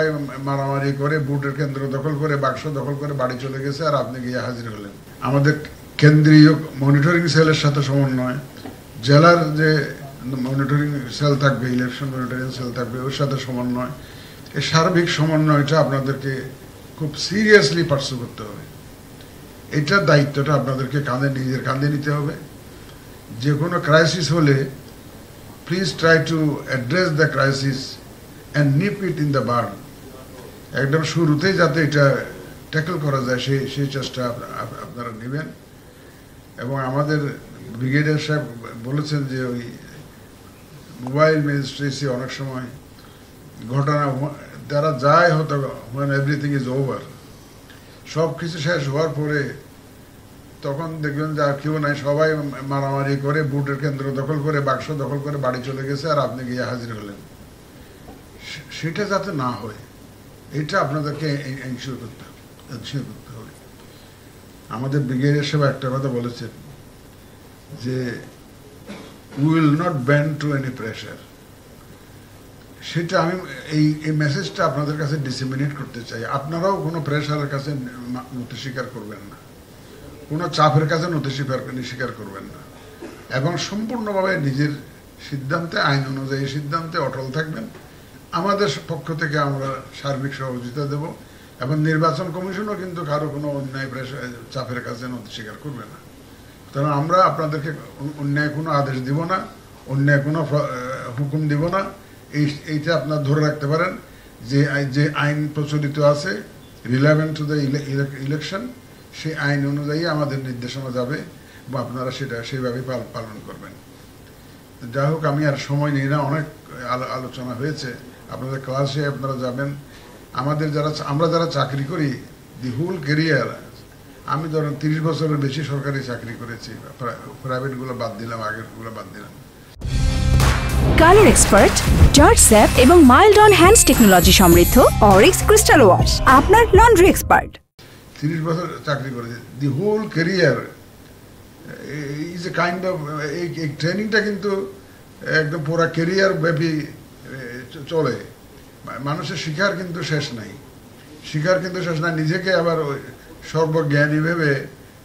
সবাই মারামারি করে ভোটের কেন্দ্র দখল করে বাক্স দখল করে বাড়ি চলে গেছে, আর আপনি গিয়ে হাজির হলেন। আমাদের কেন্দ্রীয় মনিটরিং সেলের সাথে সমন্বয়, জেলার যে মনিটরিং সেল থাকবে, ইলেকশন মনিটরিং সেল থাকবে, ওর সাথে সমন্বয়, এই সার্বিক সমন্বয়টা আপনাদেরকে খুব সিরিয়াসলি পার্সু করতে হবে। এটার দায়িত্বটা আপনাদেরকে নিজের কাঁধে নিতে হবে। যে কোনো ক্রাইসিস হলে please try to address the crisis and nip it in the bud. একদম শুরুতেই যাতে এটা ট্যাকল করা যায় সেই চেষ্টা আপনারা নেবেন। এবং আমাদের ব্রিগেডিয়ার সাহেব বলেছেন যে ওই মোবাইল ম্যাজিস্ট্রেসি অনেক সময় ঘটনা তারা যায় হয়তো when everything is over, সব কিছু শেষ হওয়ার পরে তখন দেখবেন যে আর কেউ নাই, সবাই মারামারি করে ভোটের কেন্দ্র দখল করে বাক্স দখল করে বাড়ি চলে গেছে, আর আপনি গিয়ে হাজির হলেন। সেটা যাতে না হয় এটা আপনাদেরকে এনশিওর করতে হবে। আমাদের ব্রিগেডিয়ার সাহেব একটা কথা বলেছেন যে we will not bend to any pressure. সেটা আমি এই মেসেজটা আপনাদের কাছে ডিসেমিনেট করতে চাই। আপনারাও কোনো প্রেশারের কাছে নতি স্বীকার করবেন না, কোনো চাপের কাছে নতি স্বীকার করবেন না, এবং সম্পূর্ণভাবে নিজের সিদ্ধান্তে, আইন অনুযায়ী সিদ্ধান্তে অটল থাকবেন। আমাদের পক্ষ থেকে আমরা সার্বিক সহযোগিতা দেব, এবং নির্বাচন কমিশনও কিন্তু কারো কোনো অন্যায় চাপের কাছে নতি স্বীকার করবে না। কারণ আমরা আপনাদেরকে অন্যায় কোনো আদেশ দিব না, অন্যায় কোনো হুকুম দিব না। এইটা আপনারা ধরে রাখতে পারেন যে আইন প্রচলিত আছে রিলেভেন্ট টু দ্য ইলেকশন, সেই আইন অনুযায়ী আমাদের নির্দেশনা যাবে, বা আপনারা সেটা সেইভাবে পালন করবেন। যাই হোক, আমি আর সময় নিই না, অনেক আলোচনা হয়েছে। আপনাদের ক্লাসে আপনারা যাবেন। আমরা যারা চাকরি করি, দি হোল ক্যারিয়ার, আমি ধরেন 30 বছরের বেশি সরকারি চাকরি করেছি, প্রাইভেটগুলো বাদ দিলাম, আগেরগুলো বাদ দিলাম। কালার এক্সপার্ট, জর্জ স্যাপ এবং মাইল্ড অন হ্যান্ডস টেকনোলজি সমৃদ্ধ অরিক্স ক্রিস্টাল ওয়াশ আপনার লন্ড্রি এক্সপার্ট। 30 বছর চাকরি করেছি, the whole career is a kind of, এই ট্রেনিংটা কিন্তু একদম পুরা ক্যারিয়ার ব্যাপী চলে। মানুষের শিখার কিন্তু শেষ নাই, নিজেকে আবার সর্বজ্ঞানী ভেবে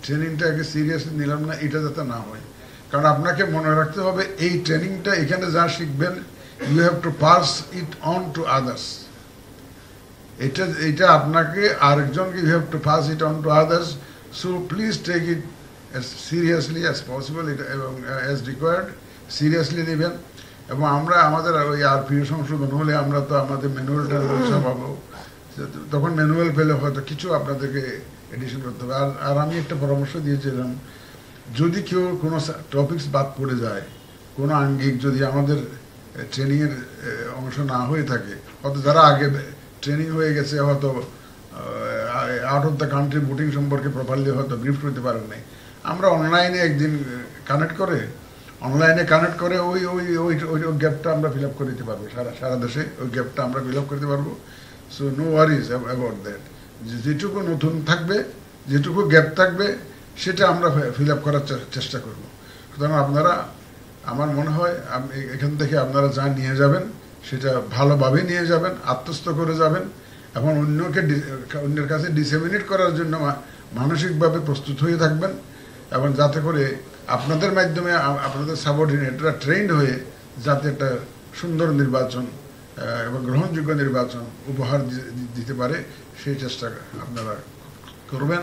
ট্রেনিংটাকে সিরিয়াসলি নিলাম না, এটা যাতে না হয়। কারণ আপনাকে মনে রাখতে হবে এই ট্রেনিংটা এখানে যা শিখবেন, you have to pass it on to others. এটা আপনাকে আরেকজনকে, you have to pass it on to others. So please take it as seriously as possible, এবং as required সিরিয়াসলি নেবেন। এবং আমরা আমাদের ওই আরপিও সংশোধন হলে আমরা তো আমাদের ম্যানুয়ালটা পাবো, তখন ম্যানুয়াল পেলে হয়তো কিছু আপনাদেরকে এডিশন করতে হবে। আর আমি একটা পরামর্শ দিয়েছিলাম, যদি কেউ কোনো টপিকস বাদ পড়ে যায়, কোনো আঙ্গিক যদি আমাদের ট্রেনিংয়ের অংশ না হয়ে থাকে, হয়তো যারা আগে ট্রেনিং হয়ে গেছে, হয়তো out of the country voting সম্পর্কে প্রপারলি হয়তো ব্রিফ করতে পারেন নাই, আমরা অনলাইনে একদিন কানেক্ট করে ওই গ্যাপটা আমরা ফিল আপ করে দিতে পারবো। সারা দেশে ওই গ্যাপটা আমরা ফিল আপ করতে পারবো। So no worries about that. যেটুকু নতুন থাকবে, যেটুকু গ্যাপ থাকবে, সেটা আমরা ফিল আপ করার চেষ্টা করব। সুতরাং আপনারা, আমার মনে হয় এখান থেকে আপনারা যা নিয়ে যাবেন সেটা ভালোভাবে নিয়ে যাবেন, আত্মস্থ করে যাবেন, এবং অন্যের কাছে ডিসেমিনেট করার জন্য মানসিকভাবে প্রস্তুত হয়ে থাকবেন, এবং যাতে করে আপনাদের মাধ্যমে আপনাদের সাবঅর্ডিনেটরা ট্রেন্ড হয়ে যাতে একটা সুন্দর নির্বাচন এবং গ্রহণযোগ্য নির্বাচন উপহার দিতে পারে, সেই চেষ্টা আপনারা করবেন।